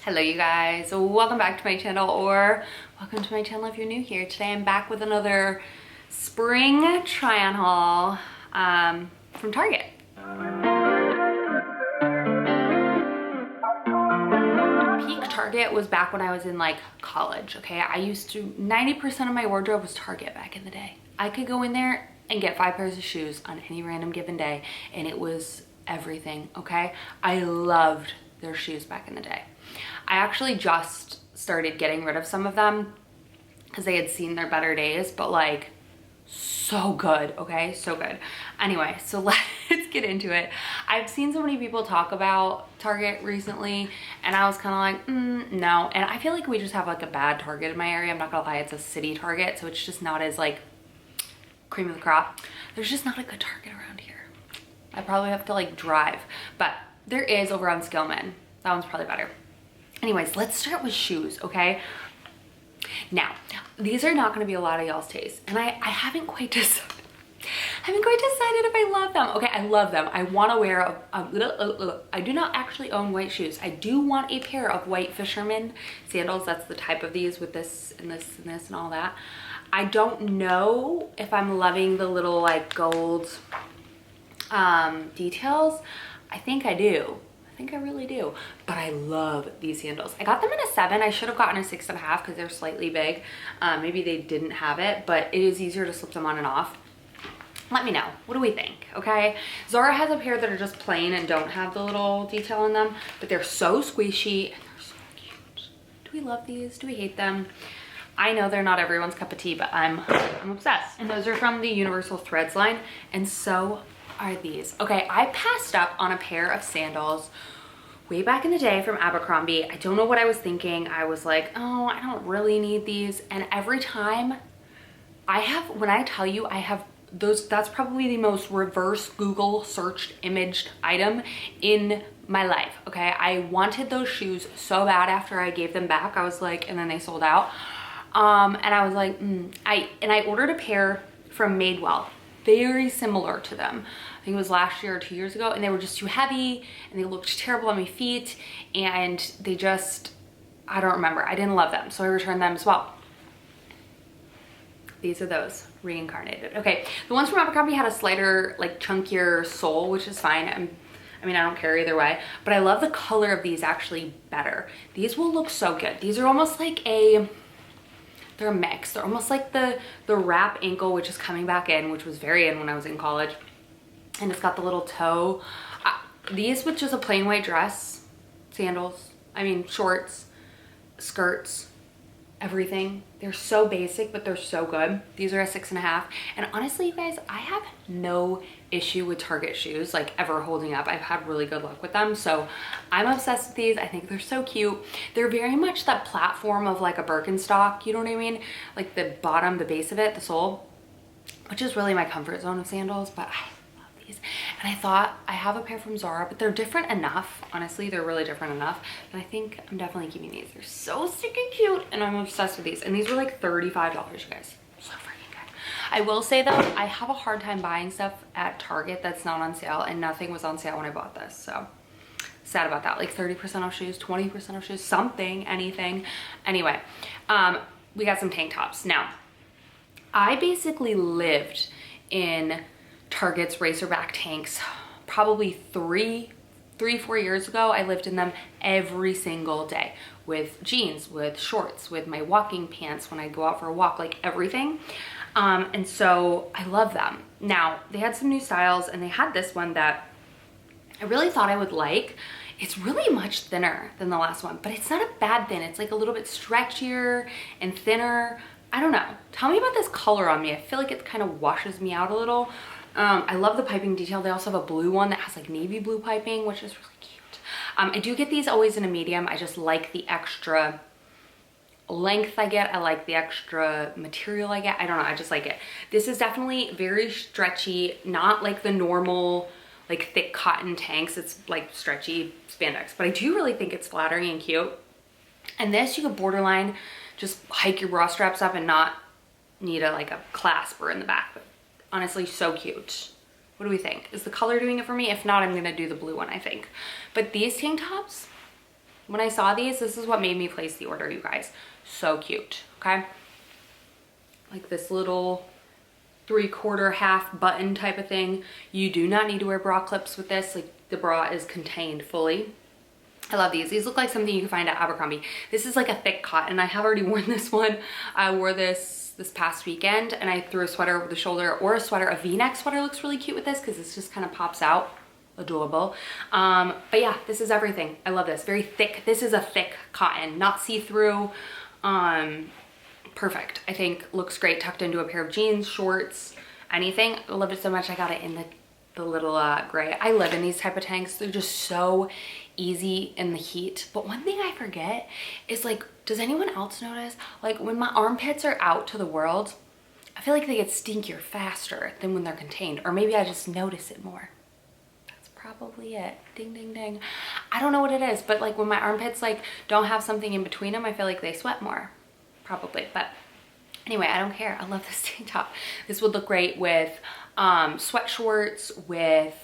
Hello you guys, welcome back to my channel, or welcome to my channel if you're new here. Today I'm back with another spring try-on haul from Target. Peak Target was back when I was in like college, okay? I used to, 90% of my wardrobe was Target back in the day. I could go in there and get 5 pairs of shoes on any random given day and it was everything, okay? I loved their shoes back in the day. I actually just started getting rid of some of them because they had seen their better days, but like so good, okay? So good. Anyway, so let's get into it. I've seen so many people talk about Target recently and I was kind of like, no. And I feel like we just have like a bad Target in my area. I'm not gonna lie, it's a city Target, so it's just not as like cream of the crop. There's just not a good Target around here. I probably have to like drive, but there is over on Skillman. That one's probably better. Anyways, let's start with shoes, okay? Now, these are not gonna be a lot of y'all's taste, and I haven't quite decided. If I love them. Okay, I love them. I wanna wear I do not actually own white shoes. I do want a pair of white fisherman sandals. That's the type of these with this and this and this and all that. I don't know if I'm loving the little like gold details. I think I do. I think I really do, but I love these sandals. I got them in a 7. I should have gotten a 6.5 because they're slightly big. Maybe they didn't have it, but it is easier to slip them on and off. Let me know. What do we think? Okay. Zara has a pair that are just plain and don't have the little detail in them, but they're so squishy and they're so cute. Do we love these? Do we hate them? I know they're not everyone's cup of tea, but I'm obsessed. And those are from the Universal Threads line, and so are these. Okay, I passed up on a pair of sandals way back in the day from Abercrombie. I don't know what I was thinking. I was like, oh, I don't really need these. And every time when I tell you I have those, that's probably the most reverse Google searched imaged item in my life, okay? I wanted those shoes so bad after I gave them back. I was like, and then they sold out. And I was like, I ordered a pair from Madewell, very similar to them. I think it was last year or 2 years ago, and they were just too heavy and they looked terrible on my feet, and they just, I don't remember. I didn't love them, so I returned them as well. These are those reincarnated. Okay, the ones from Abercrombie had a slighter, like chunkier sole, which is fine. I mean, I don't care either way, but I love the color of these actually better. These will look so good. These are almost like they're a mix. They're almost like the wrap ankle, which is coming back in, which was very in when I was in college. And it's got the little toe. These with just a plain white dress, sandals, I mean shorts, skirts, everything. They're so basic, but they're so good. These are a 6.5. And honestly, you guys, I have no issue with Target shoes, like ever holding up. I've had really good luck with them. So I'm obsessed with these. I think they're so cute. They're very much that platform of like a Birkenstock, you know what I mean? Like the bottom, the base of it, the sole, which is really my comfort zone of sandals, but I love these. And I thought I have a pair from Zara, but they're different enough. Honestly, they're really different enough. And I think I'm definitely keeping these. They're so stinking cute and I'm obsessed with these. And these were like $35, you guys. So freaking good. I will say though, I have a hard time buying stuff at Target that's not on sale, and nothing was on sale when I bought this. So sad about that. Like 30% off shoes, 20% off shoes, something, anything. Anyway, we got some tank tops. Now, I basically lived in Target's racerback tanks probably 4 years ago. I lived in them every single day with jeans, with shorts, with my walking pants when I go out for a walk, like everything. And so I love them. Now, they had some new styles, and they had this one that I really thought I would like. It's really much thinner than the last one, but it's not a bad thin. It's like a little bit stretchier and thinner. I don't know. Tell me about this color on me. I feel like it kind of washes me out a little. I love the piping detail. They also have a blue one that has like navy blue piping, which is really cute. I do get these always in a medium. I just like the extra length I get. I like the extra material I get. I don't know. I just like it. This is definitely very stretchy, not like the normal like thick cotton tanks. It's like stretchy spandex, but I do really think it's flattering and cute. And this, you could borderline just hike your bra straps up and not need like a clasper in the back. But honestly, so cute. What do we think? Is the color doing it for me? If not, I'm gonna do the blue one, I think. But these tank tops, When I saw these, this is what made me place the order, you guys. So cute, okay? Like this little 3/4 half button type of thing. You do not need to wear bra clips with this. Like the bra is contained fully. I love these. These look like something you can find at Abercrombie. This is like a thick cotton. I have already worn this one. I wore this past weekend, and I threw a sweater over the shoulder, or a sweater. A V-neck sweater looks really cute with this because this just kind of pops out. Adorable. But yeah, this is everything. I love this. Very thick. This is a thick cotton, not see-through. Perfect. I think looks great tucked into a pair of jeans, shorts, anything. I love it so much. I got it in the little gray. I live in these type of tanks. They're just so easy in the heat. But one thing I forget is, like, does anyone else notice, like, when my armpits are out to the world, I feel like they get stinkier faster than when they're contained, or maybe I just notice it more. That's probably it. Ding, ding, ding. I don't know what it is, but like when my armpits like don't have something in between them, I feel like they sweat more, probably. But anyway, I don't care. I love this tank top. This would look great with sweat shorts, with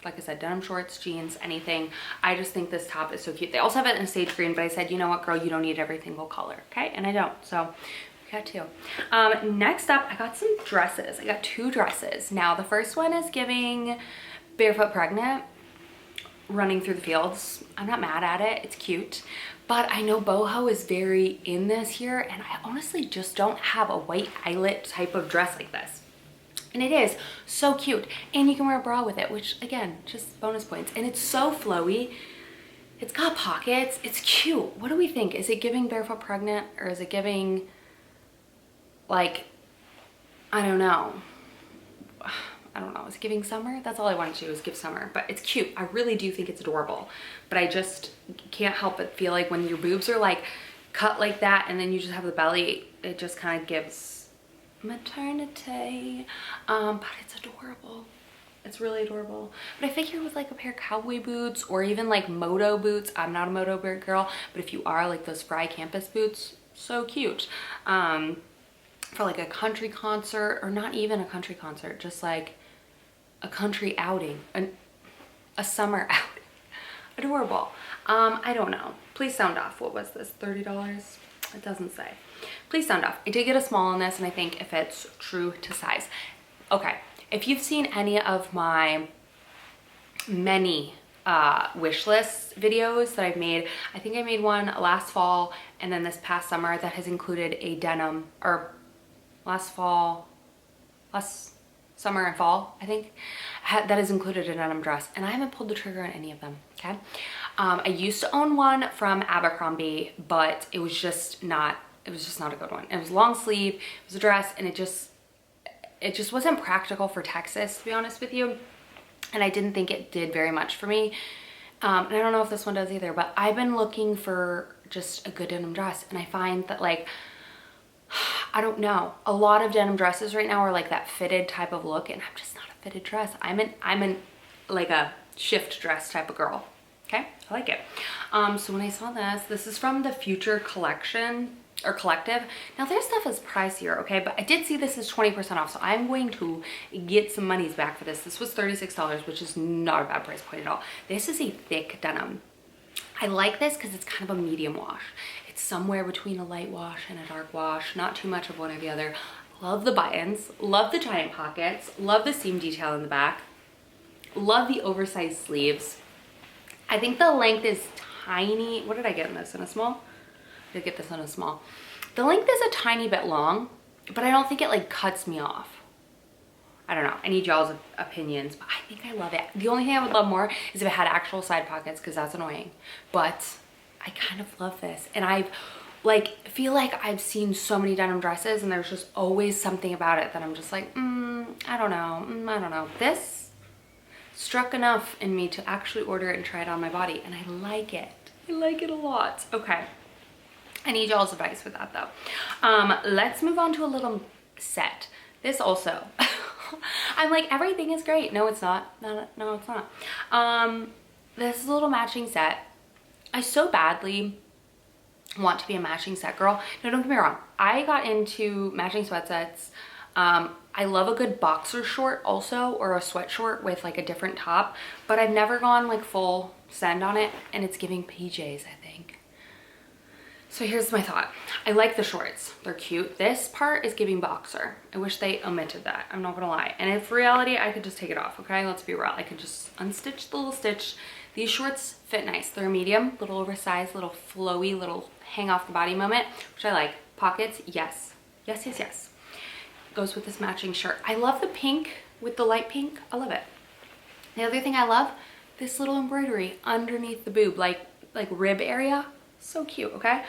like I said, denim shorts, jeans, anything. I just think this top is so cute. They also have it in a sage green, but I said, you know what, girl, you don't need every single color, okay? And I don't, so we got two. Next up, I got some dresses. I got 2 dresses. Now, the first one is giving barefoot pregnant, running through the fields. I'm not mad at it, it's cute. But I know boho is very in this here, and I honestly just don't have a white eyelet type of dress like this. And it is so cute, and you can wear a bra with it, which again, just bonus points. And it's so flowy. It's got pockets. It's cute. What do we think? Is it giving barefoot pregnant, or is it giving, like, I don't know. I don't know. Is it giving summer? That's all I wanted to do, is give summer. But it's cute. I really do think it's adorable. But I just can't help but feel like when your boobs are like cut like that, and then you just have the belly, it just kind of gives maternity. But it's adorable. It's really adorable. But I figure with like a pair of cowboy boots, or even like moto boots. I'm not a moto boot girl, but if you are, like those Fry campus boots, so cute. For like a country concert, or not even a country concert, just like a country outing, a summer outing. Adorable. I don't know. Please sound off. What was this? $30? It doesn't say. Please sound off. I did get a small in this, and I think it fits true to size. Okay. If you've seen any of my many wish list videos that I've made, I think I made one last fall and then this past summer that has included a denim, or last summer and fall, I think, that has included a denim dress, and I haven't pulled the trigger on any of them, okay? I used to own one from Abercrombie, but it was just not a good one. It was long sleeve, it was a dress, and it just wasn't practical for Texas, to be honest with you, and I didn't think it did very much for me. And I don't know if this one does either, but I've been looking for just a good denim dress, and I find that, like, I don't know, a lot of denim dresses right now are like that fitted type of look, and I'm just not a fitted dress. I'm in like a shift dress type of girl. Okay, I like it. So when I saw this is from the Future collection, or collective. Now their stuff is pricier, okay, but I did see this is 20% off, so I'm going to get some monies back for this. This was $36, which is not a bad price point at all. This is a thick denim. I like this because it's kind of a medium wash. It's somewhere between a light wash and a dark wash, not too much of one or the other. Love the buttons, love the giant pockets, love the seam detail in the back, love the oversized sleeves. I think the length is tiny. What did I get in this? In a small? I did get this in a small. The length is a tiny bit long, but I don't think it like cuts me off. I don't know. I need y'all's opinions, but I think I love it. The only thing I would love more is if it had actual side pockets, because that's annoying. But I kind of love this. And I feel like I've seen so many denim dresses, and there's just always something about it that I'm just like, I don't know. I don't know. This struck enough in me to actually order it and try it on my body, and I like it. I like it a lot. Okay. I need y'all's advice with that though. Let's move on to a little set. This also, I'm like, everything is great. No, it's not. No, it's not. This is a little matching set. I so badly want to be a matching set girl. No, don't get me wrong. I got into matching sweat sets. I I love a good boxer short also, or a sweat short with like a different top, but I've never gone like full send on it, and it's giving PJs, I think. So here's my thought. I like the shorts. They're cute. This part is giving boxer. I wish they omitted that. I'm not gonna lie. And if reality, I could just take it off, okay? Let's be real. I could just unstitch the little stitch. These shorts fit nice. They're a medium, little oversized, little flowy, little hang off the body moment, which I like. Pockets, yes. Yes, yes, yes. Goes with this matching shirt. I love the pink with the light pink. I love it. The other thing I love, this little embroidery underneath the boob, like rib area. So cute, okay?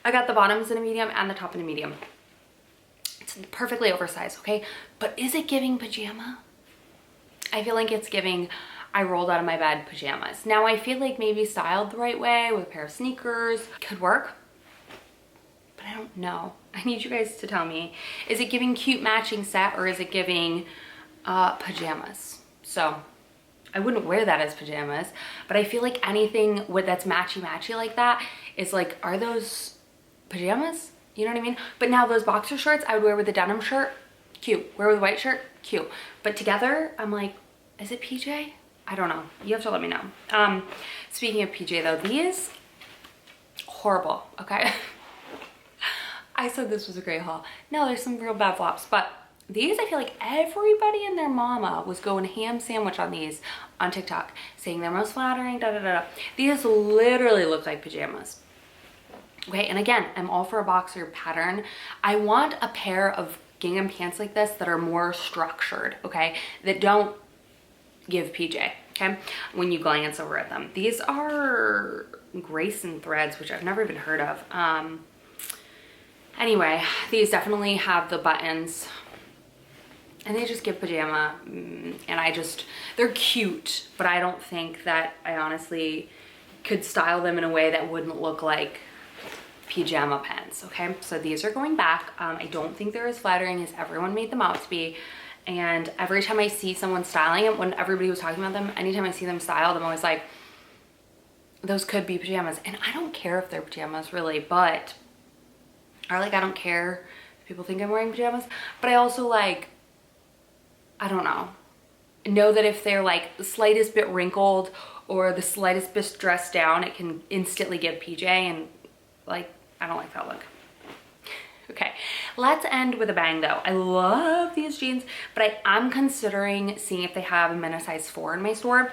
I got the bottoms in a medium and the top in a medium. It's perfectly oversized, okay? But is it giving pajama? I feel like it's giving I rolled out of my bed pajamas. Now I feel like maybe styled the right way with a pair of sneakers could work, but I don't know. I need you guys to tell me. Is it giving cute matching set, or is it giving pajamas? So I wouldn't wear that as pajamas, but I feel like anything that's matchy-matchy like that is like, are those pajamas? You know what I mean? But now those boxer shorts I would wear with a denim shirt, cute. Wear with a white shirt, cute. But together, I'm like, is it PJ? I don't know. You have to let me know. Speaking of PJ though, these, horrible, okay? I said this was a great haul. No, there's some real bad flops, but these, I feel like everybody and their mama was going ham sandwich on these on TikTok, saying they're most flattering, da da da da. These literally look like pajamas. Okay, and again, I'm all for a boxer pattern. I want a pair of gingham pants like this that are more structured, okay? That don't give PJ, okay? When you glance over at them. These are Grayson threads, which I've never even heard of. Anyway, these definitely have the buttons, and they just give pajama, and they're cute, but I don't think that I honestly could style them in a way that wouldn't look like pajama pants, okay? So these are going back. I don't think they're as flattering as everyone made them out to be, and every time I see someone styling them, when everybody was talking about them, anytime I see them styled, I'm always like, those could be pajamas, and I don't care if they're pajamas really, but, or like I don't care if people think I'm wearing pajamas, but I also like, I don't know that if they're like the slightest bit wrinkled or the slightest bit dressed down, it can instantly give PJ, and like, I don't like that look. Okay, let's end with a bang though. I love these jeans, but I'm considering seeing if they have them in a size 4 in my store.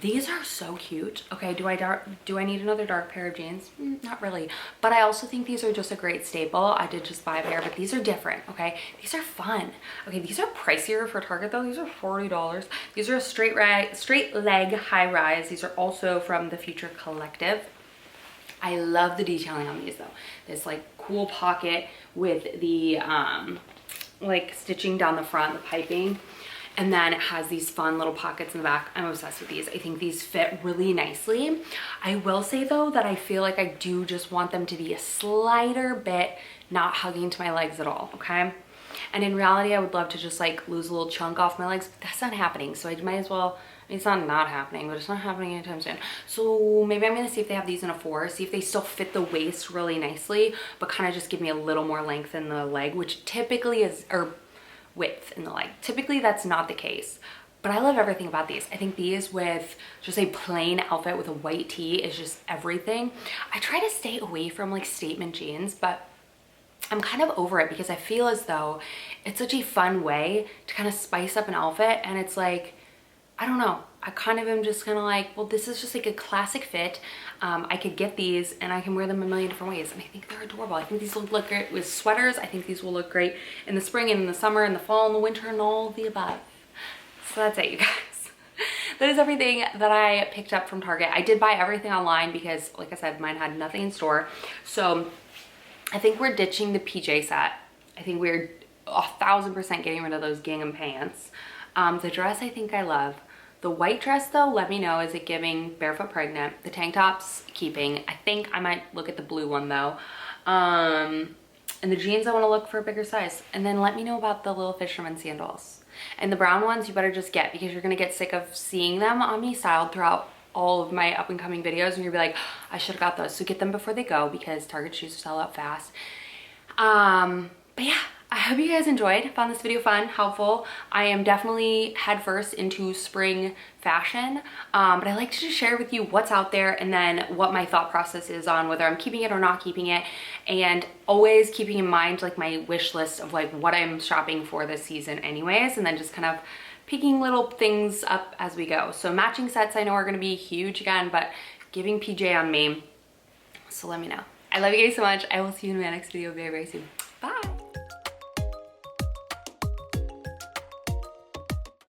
These are so cute. Okay, do I need another dark pair of jeans? Not really, but I also think these are just a great staple. I did just buy a pair, but these are different, okay? These are fun. Okay, these are pricier for Target though. These are $40. These are a straight leg high rise. These are also from the Future Collective. I love the detailing on these though. This like cool pocket with the like stitching down the front, the piping. And then it has these fun little pockets in the back. I'm obsessed with these. I think these fit really nicely. I will say though that I feel like I do just want them to be a slighter bit not hugging to my legs at all, okay? And in reality, I would love to just like lose a little chunk off my legs, but that's not happening. So I might as well, I mean, it's not happening, but it's not happening anytime soon. So maybe I'm gonna see if they have these in a 4, see if they still fit the waist really nicely, but kind of just give me a little more length in the leg, which typically is, or width in the leg. Typically that's not the case, but I love everything about these. I think these with just a plain outfit with a white tee is just everything. I try to stay away from like statement jeans, but I'm kind of over it because I feel as though it's such a fun way to kind of spice up an outfit, and it's like, I don't know, I kind of am just kind of like, well, this is just like a classic fit. I could get these and I can wear them a million different ways, and I think they're adorable. I think these will look great with sweaters. I think these will look great in the spring and in the summer and the fall and the winter and all of the above. So that's it, you guys. That is everything that I picked up from Target. I did buy everything online because, like I said, mine had nothing in store. So I think we're ditching the PJ set. I think we're 1000% getting rid of those gingham pants. The dress I think I love. The white dress though, let me know, is it giving barefoot pregnant? The tank top's keeping. I think I might look at the blue one though. And the jeans, I want to look for a bigger size. And then let me know about the little fisherman sandals. And the brown ones you better just get, because you're gonna get sick of seeing them on me styled throughout all of my up and coming videos, and you'll be like, I should have got those. So get them before they go, because Target shoes sell out fast. But yeah, I hope you guys enjoyed, found this video fun, helpful. I am definitely headfirst into spring fashion, but I like to just share with you what's out there and then what my thought process is on whether I'm keeping it or not keeping it, and always keeping in mind like my wish list of like what I'm shopping for this season anyways, and then just kind of picking little things up as we go. So matching sets I know are gonna be huge again, but giving PJ on me, so let me know. I love you guys so much. I will see you in my next video very, very soon. Bye.